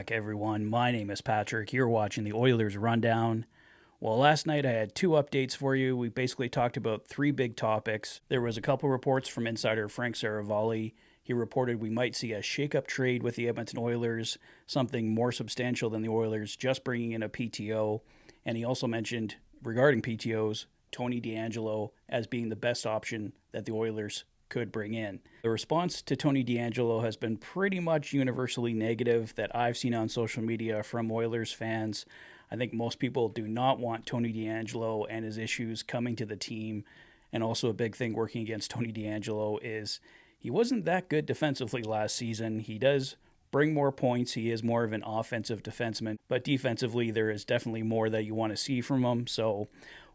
back, everyone. My name is Patrick. You're watching the Oilers Rundown. Well, last night I had two updates for you. We basically talked about three big topics. There was a couple reports from insider Frank Saravalli. He reported we might see a shake-up trade with the Edmonton Oilers, something more substantial than the Oilers just bringing in a PTO. And he also mentioned, regarding PTOs, Tony DeAngelo as being the best option that the Oilers could bring in. The response to Tony DeAngelo has been pretty much universally negative that I've seen on social media from Oilers fans. I think most people do not want Tony DeAngelo and his issues coming to the team. And also a big thing working against Tony DeAngelo is he wasn't that good defensively last season. He does bring more points. He is more of an offensive defenseman. But defensively, there is definitely more that you want to see from him. So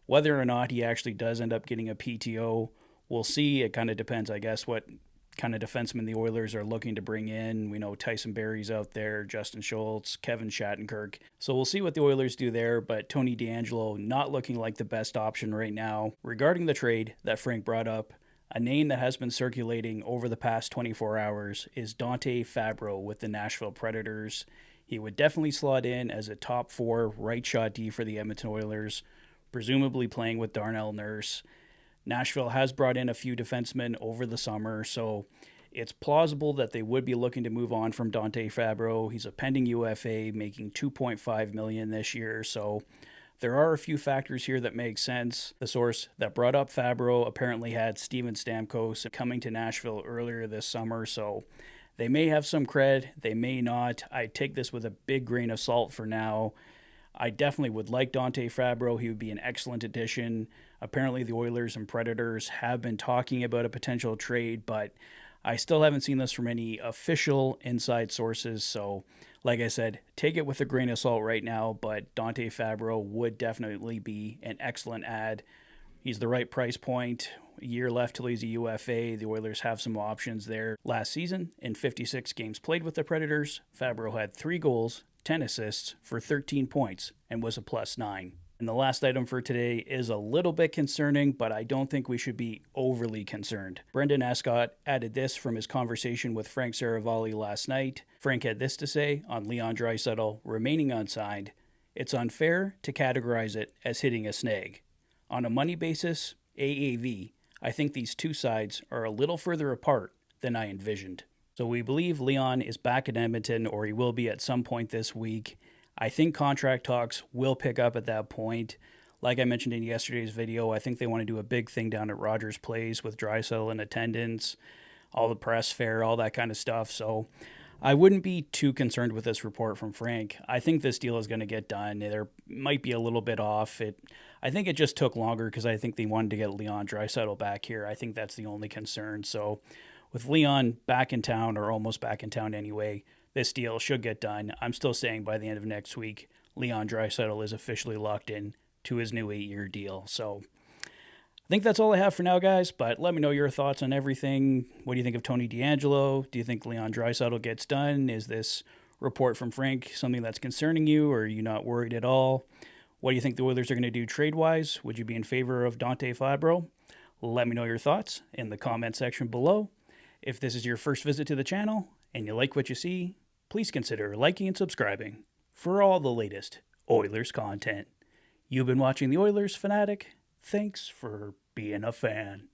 whether or not he actually does end up getting a PTO, we'll see. It kind of depends, I guess, what kind of defenseman the Oilers are looking to bring in. We know Tyson Barrie's out there, Justin Schultz, Kevin Shattenkirk. So we'll see what the Oilers do there, but Tony DeAngelo not looking like the best option right now. Regarding the trade that Frank brought up, a name that has been circulating over the past 24 hours is Dante Fabbro with the Nashville Predators. He would definitely slot in as a top four right shot D for the Edmonton Oilers, presumably playing with Darnell Nurse. Nashville has brought in a few defensemen over the summer, so it's plausible that they would be looking to move on from Dante Fabbro. He's a pending UFA, making $2.5 million this year, so there are a few factors here that make sense. The source that brought up Fabbro apparently had Steven Stamkos coming to Nashville earlier this summer, so they may have some cred, they may not. I take this with a big grain of salt for now. I definitely would like Dante Fabbro. He would be an excellent addition. Apparently the Oilers and Predators have been talking about a potential trade, but I still haven't seen this from any official inside sources. So, like I said, take it with a grain of salt right now, but Dante Fabbro would definitely be an excellent add. He's the right price point. A year left till he's a UFA. The Oilers have some options there. Last season, in 56 games played with the Predators, Fabbro had 3 goals, 10 assists for 13 points and was a +9. And the last item for today is a little bit concerning, but I don't think we should be overly concerned. Brendan Escott added this from his conversation with Frank Saravalli last night. Frank had this to say on Leon Draisaitl remaining unsigned. It's unfair to categorize it as hitting a snag. On a money basis, AAV, I think these two sides are a little further apart than I envisioned. So we believe Leon is back in Edmonton, or he will be at some point this week. I think contract talks will pick up at that point. Like I mentioned in yesterday's video, I think they want to do a big thing down at Rogers Place with Draisaitl in attendance, all the press fair, all that kind of stuff. So I wouldn't be too concerned with this report from Frank. I think this deal is going to get done. There might be a little bit off. I think it just took longer because I think they wanted to get Leon Draisaitl back here. I think that's the only concern. So with Leon back in town, or almost back in town anyway, this deal should get done. I'm still saying by the end of next week, Leon Draisaitl is officially locked in to his new 8-year deal. So I think that's all I have for now, guys, but let me know your thoughts on everything. What do you think of Tony DeAngelo? Do you think Leon Draisaitl gets done? Is this report from Frank something that's concerning you, or are you not worried at all? What do you think the Oilers are going to do trade-wise? Would you be in favor of Dante Fabbro? Let me know your thoughts in the comment section below. If this is your first visit to the channel and you like what you see, please consider liking and subscribing for all the latest Oilers content. You've been watching the Oilers Fanatic. Thanks for being a fan.